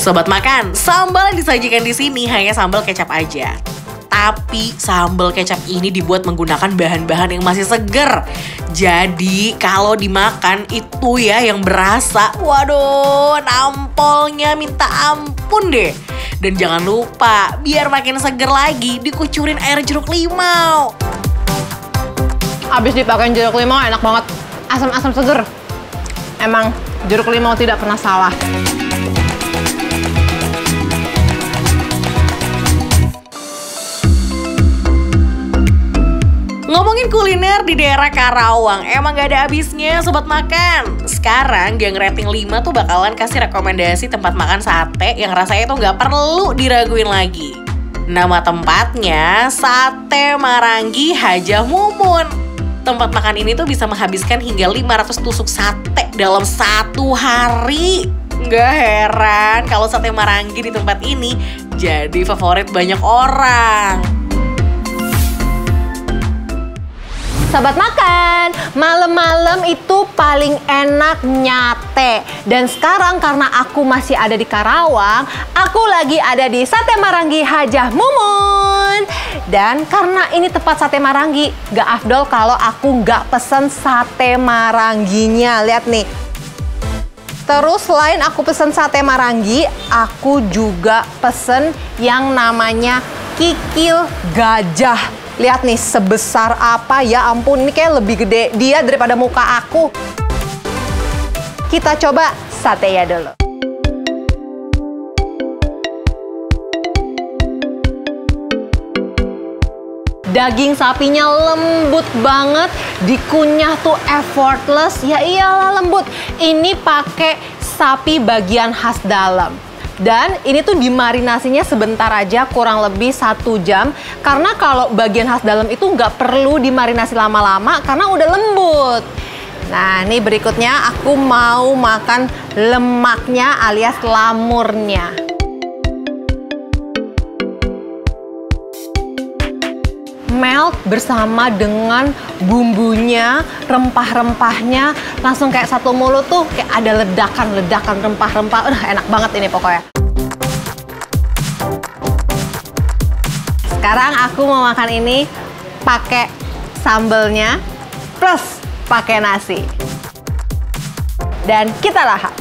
Sobat makan, sambal yang disajikan di sini hanya sambal kecap aja. Tapi sambal kecap ini dibuat menggunakan bahan-bahan yang masih seger. Jadi kalau dimakan itu ya yang berasa, waduh, nampolnya minta ampun deh. Dan jangan lupa, biar makin seger lagi, dikucurin air jeruk limau. Abis dipakai jeruk limau enak banget, asam-asam seger. Emang jeruk limau tidak pernah salah. Ngomongin kuliner di daerah Karawang, emang gak ada habisnya sobat makan. Sekarang Gang Rating 5 tuh bakalan kasih rekomendasi tempat makan sate yang rasanya tuh gak perlu diraguin lagi. Nama tempatnya Sate Maranggi Hajah Mumun. Tempat makan ini tuh bisa menghabiskan hingga 500 tusuk sate dalam satu hari. Gak heran kalau sate Maranggi di tempat ini jadi favorit banyak orang. Sobat makan, malam-malam itu paling enak nyate. Dan sekarang karena aku masih ada di Karawang, aku lagi ada di Sate Maranggi Hajah Mumun. Dan karena ini tempat sate Maranggi, gak afdol kalau aku gak pesen sate Marangginya. Lihat nih. Terus selain aku pesen sate Maranggi, aku juga pesen yang namanya kikil gajah. Lihat nih sebesar apa, ya ampun, ini kayak lebih gede dia daripada muka aku. Kita coba satenya dulu. Daging sapinya lembut banget, dikunyah tuh effortless, ya iyalah lembut. Ini pakai sapi bagian khas dalam. Dan ini tuh dimarinasinya sebentar aja, kurang lebih 1 jam. Karena kalau bagian khas dalam itu nggak perlu dimarinasi lama-lama karena udah lembut. Nah, ini berikutnya aku mau makan lemaknya alias lamurnya. Melt bersama dengan bumbunya, rempah-rempahnya, langsung kayak satu mulut tuh kayak ada ledakan-ledakan rempah-rempah. Enak banget ini pokoknya. Sekarang aku mau makan ini pakai sambelnya plus pakai nasi. Dan kita lahap.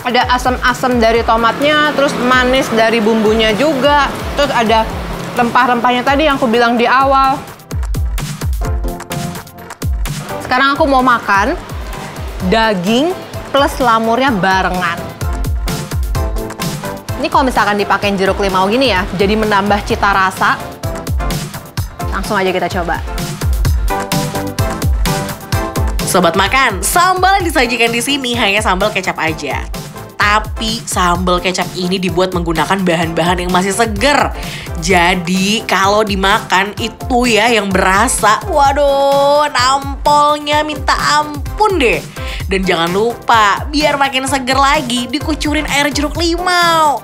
Ada asam-asam dari tomatnya, terus manis dari bumbunya juga. Terus ada rempah-rempahnya tadi yang aku bilang di awal. Sekarang aku mau makan daging plus lamurnya barengan. Ini kalau misalkan dipakai jeruk limau gini ya, jadi menambah cita rasa. Langsung aja kita coba. Sobat makan, sambal yang disajikan di sini hanya sambal kecap aja. Tapi sambal kecap ini dibuat menggunakan bahan-bahan yang masih seger. Jadi kalau dimakan itu ya yang berasa, waduh, nampolnya minta ampun deh. Dan jangan lupa, biar makin seger lagi, dikucurin air jeruk limau.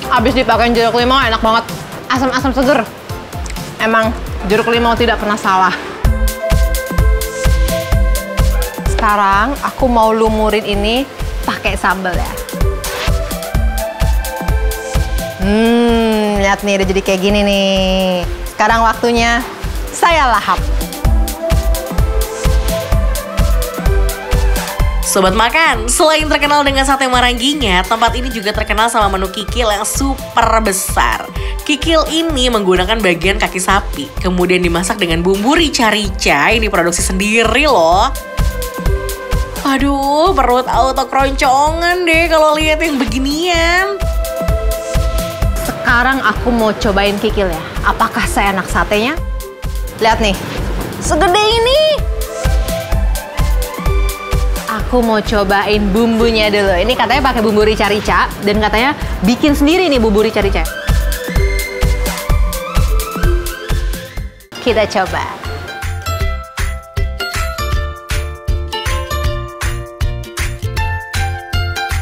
Abis dipakai jeruk limau enak banget, asam-asam seger. Emang jeruk limau tidak pernah salah. Sekarang aku mau lumurin ini pakai sambal ya. Lihat nih udah jadi kayak gini nih. Sekarang waktunya saya lahap. Sobat makan, selain terkenal dengan sate Marangginya, tempat ini juga terkenal sama menu kikil yang super besar. Kikil ini menggunakan bagian kaki sapi, kemudian dimasak dengan bumbu rica-rica yang diproduksi sendiri loh. Aduh, perut auto keroncongan deh kalau lihat yang beginian. Sekarang aku mau cobain kikil ya. Apakah seenak satenya? Lihat nih, segede ini. Aku mau cobain bumbunya dulu. Ini katanya pakai bumbu rica-rica dan katanya bikin sendiri nih bumbu rica-rica. Kita coba.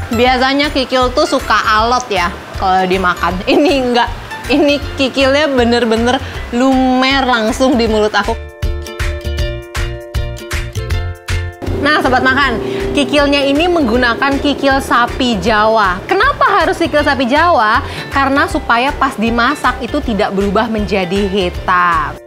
Biasanya kikil tuh suka alot ya kalau dimakan. Ini enggak. Ini kikilnya bener-bener lumer langsung di mulut aku. Nah sobat makan, kikilnya ini menggunakan kikil sapi Jawa. Kenapa harus kikil sapi Jawa? Karena supaya pas dimasak itu tidak berubah menjadi hitam.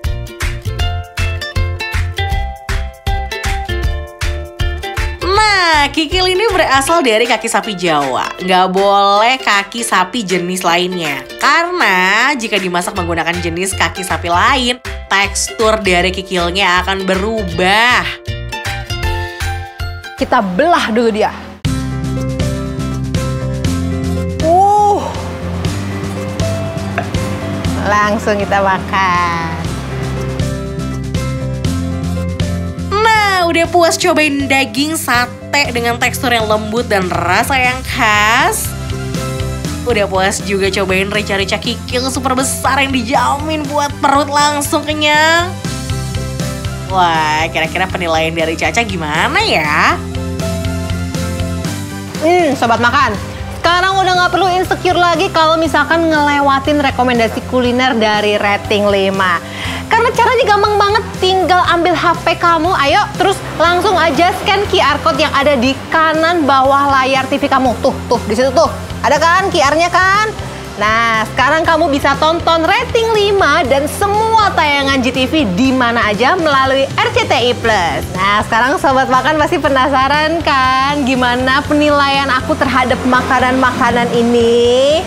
Nah, kikil ini berasal dari kaki sapi Jawa. Nggak boleh kaki sapi jenis lainnya. Karena jika dimasak menggunakan jenis kaki sapi lain, tekstur dari kikilnya akan berubah. Kita belah dulu dia. Langsung kita makan. Nah, udah puas cobain daging sate dengan tekstur yang lembut dan rasa yang khas? Udah puas juga cobain rica-rica kikil super besar yang dijamin buat perut langsung kenyang? Wah, kira-kira penilaian dari Caca gimana ya? Sobat makan, sekarang udah nggak perlu insecure lagi kalau misalkan ngelewatin rekomendasi kuliner dari rating 5. Karena caranya gampang banget, tinggal ambil HP kamu, ayo terus langsung aja scan QR code yang ada di kanan bawah layar TV kamu. Tuh, di situ tuh. Ada kan QR-nya kan? Nah, sekarang kamu bisa tonton rating 5 dan semua tayangan GTV di mana aja melalui RCTI Plus. Nah, sekarang sobat makan pasti penasaran kan gimana penilaian aku terhadap makanan-makanan ini?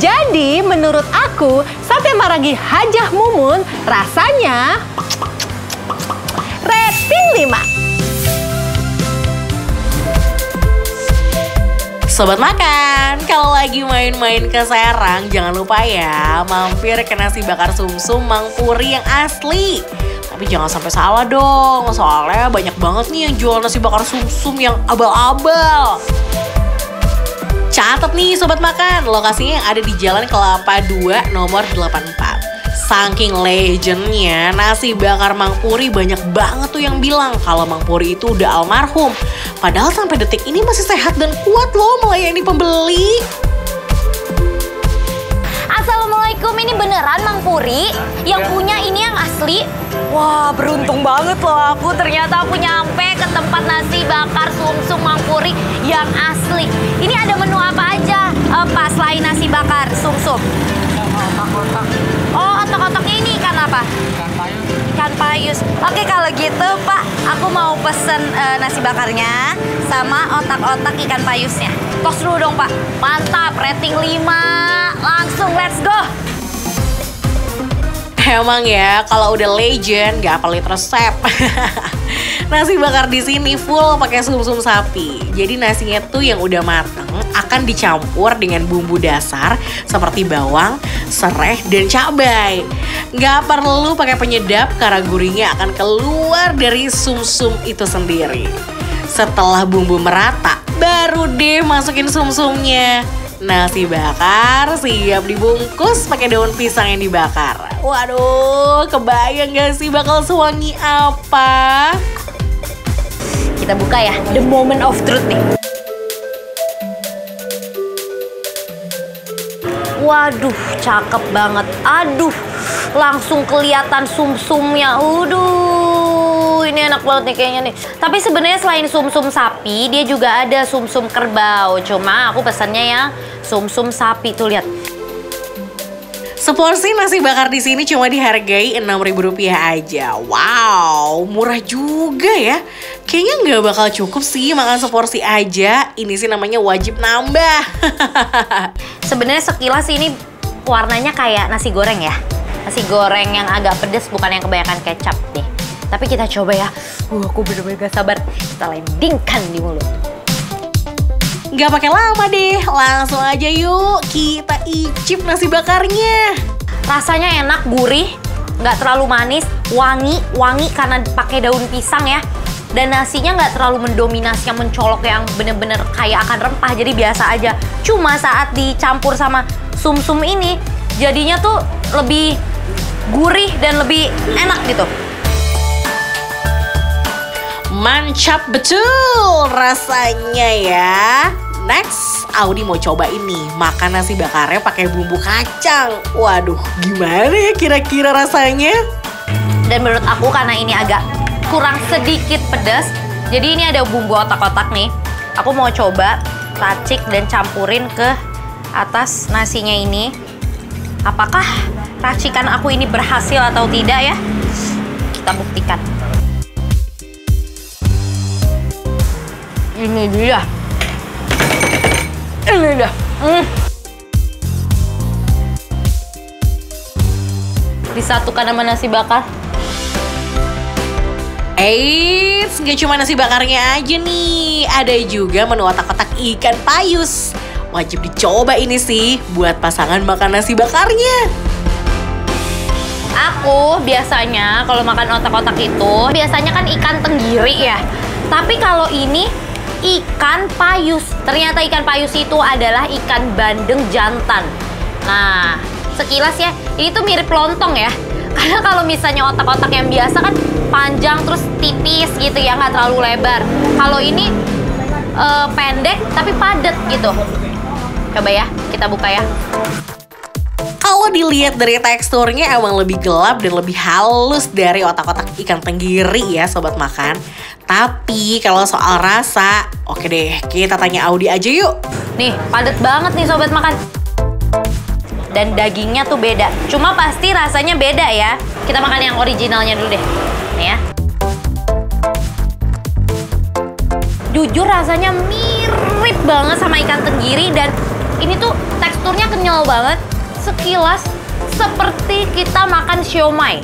Jadi, menurut aku, sate Maragi Hajah Mumun rasanya rating 5. Sobat makan, kalau lagi main-main ke Serang, jangan lupa ya mampir ke nasi bakar sumsum Mang Puri yang asli. Tapi jangan sampai salah dong, soalnya banyak banget nih yang jual nasi bakar sumsum yang abal-abal. Catat nih sobat makan, lokasinya yang ada di Jalan Kelapa 2 nomor 84. Saking legendnya nasi bakar Mang Puri, banyak banget tuh yang bilang kalau Mang Puri itu udah almarhum. Padahal sampai detik ini masih sehat dan kuat loh melayani pembeli. Assalamualaikum, ini beneran Mang Puri? Yang punya ini yang asli? Wah, beruntung banget loh aku, ternyata aku nyampe ke tempat nasi bakar sumsum Mang Puri yang asli. Ini ada menu apa aja Pak selain nasi bakar sumsum? Otak-otak. Oh, otak-otaknya ini ikan apa? Ikan payus. Ikan payus. Oke, kalau gitu Pak, aku mau pesen nasi bakarnya sama otak-otak ikan payusnya. Tos dulu dong Pak. Mantap, rating 5. Langsung let's go. Emang ya, kalau udah legend gak pelit resep. Nasi bakar di sini full pakai sumsum sapi. Jadi nasinya tuh yang udah mateng akan dicampur dengan bumbu dasar seperti bawang, serai, dan cabai. Gak perlu pakai penyedap karena gurihnya akan keluar dari sumsum itu sendiri. Setelah bumbu merata, baru deh masukin sumsumnya. Nasi bakar siap dibungkus pakai daun pisang yang dibakar. Waduh, kebayang gak sih bakal sewangi apa? Kita buka ya, the moment of truth nih. Waduh, cakep banget. Aduh, langsung kelihatan sumsumnya. Ini enak banget nih kayaknya nih. Tapi sebenarnya selain sumsum sapi, dia juga ada sumsum kerbau. Cuma aku pesannya ya sumsum sapi tuh, lihat. Seporsi nasi bakar di sini cuma dihargai Rp6.000 aja. Wow, murah juga ya. Kayaknya nggak bakal cukup sih makan seporsi aja. Ini sih namanya wajib nambah. Sebenarnya sekilas ini warnanya kayak nasi goreng ya. Nasi goreng yang agak pedes, bukan yang kebanyakan kecap deh. Tapi kita coba ya. Aku bener-bener gak sabar. Kita landingkan di mulut. Gak pakai lama deh, langsung aja yuk kita icip nasi bakarnya. Rasanya enak, gurih, nggak terlalu manis, wangi karena pakai daun pisang ya. Dan nasinya nggak terlalu mendominasi yang mencolok yang bener-bener kayak akan rempah, jadi biasa aja. Cuma saat dicampur sama sumsum ini, jadinya tuh lebih gurih dan lebih enak gitu. Mantap betul rasanya ya. Next, Audi mau coba ini makan nasi bakarnya pakai bumbu kacang. Waduh, gimana ya kira-kira rasanya? Dan menurut aku karena ini agak kurang sedikit pedas, Jadi ini ada bumbu otak-otak nih. Aku mau coba racik dan campurin ke atas nasinya ini. Apakah racikan aku ini berhasil atau tidak ya? Kita buktikan. Ini dia. Ini dia. Disatukan sama nasi bakar. Eits, nggak cuma nasi bakarnya aja nih. Ada juga menu otak-otak ikan payus. Wajib dicoba ini sih buat pasangan makan nasi bakarnya. Aku biasanya kalau makan otak-otak itu, biasanya kan ikan tenggiri ya. Tapi kalau ini ikan payus. Ternyata ikan payus itu adalah ikan bandeng jantan. Nah, sekilas ya, ini tuh mirip lontong ya. Karena kalau misalnya otak-otak yang biasa kan panjang terus tipis gitu ya, nggak terlalu lebar. Kalau ini pendek tapi padat gitu. Coba ya, kita buka ya. Kalau dilihat dari teksturnya emang lebih gelap dan lebih halus dari otak-otak ikan tenggiri ya sobat makan. Tapi kalau soal rasa, oke deh kita tanya Audi aja yuk. Nih, padat banget nih sobat makan. Dan dagingnya tuh beda. Cuma pasti rasanya beda ya. Kita makan yang originalnya dulu deh. Nih ya. Jujur rasanya mirip banget sama ikan tenggiri dan ini tuh teksturnya kenyal banget. Sekilas seperti kita makan siomay.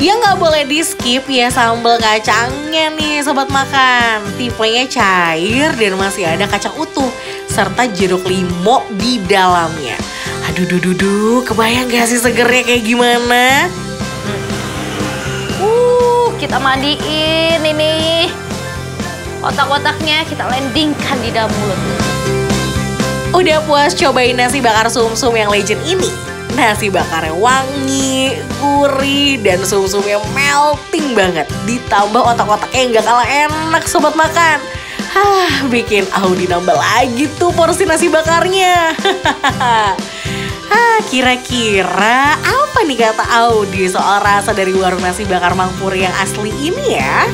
Yang nggak boleh di skip ya sambal kacangnya nih sobat makan. Tipenya cair dan masih ada kacang utuh serta jeruk limau di dalamnya. Aduh, kebayang gak sih segernya kayak gimana? Kita mandiin ini. Otak-otaknya kita landingkan di dalam mulut. Udah puas cobain nasi bakar sumsum yang legend ini? Nasi bakarnya wangi, gurih, dan sumsumnya melting banget. Ditambah otak-otaknya nggak kalah enak sobat makan. Bikin Audi nambah lagi tuh porsi nasi bakarnya. Kira-kira apa nih kata Audi soal rasa dari warung nasi bakar Mang Puri yang asli ini ya?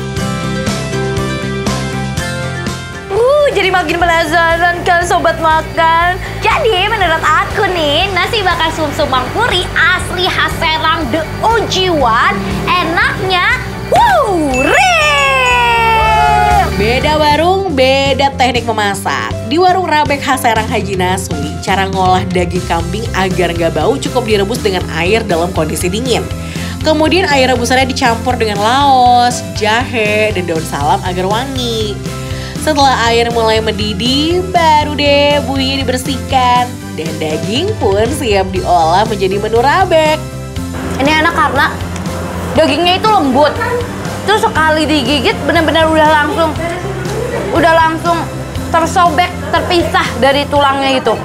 Jadi makin penasaran kan sobat makan. Jadi menurut aku nih, nasi bakar sumsum Mang Puri asli khas Serang the OG one. Enaknya, Beda warung, beda teknik memasak. Di warung Rabek khas Serang Haji Naswi, cara ngolah daging kambing agar nggak bau cukup direbus dengan air dalam kondisi dingin. Kemudian air rebusannya dicampur dengan laos, jahe, dan daun salam agar wangi. Setelah air mulai mendidih, baru deh buihnya dibersihkan. Dan daging pun siap diolah menjadi menu Rabek. ini enak karena dagingnya itu lembut. Terus sekali digigit benar-benar udah langsung tersobek, terpisah dari tulangnya gitu.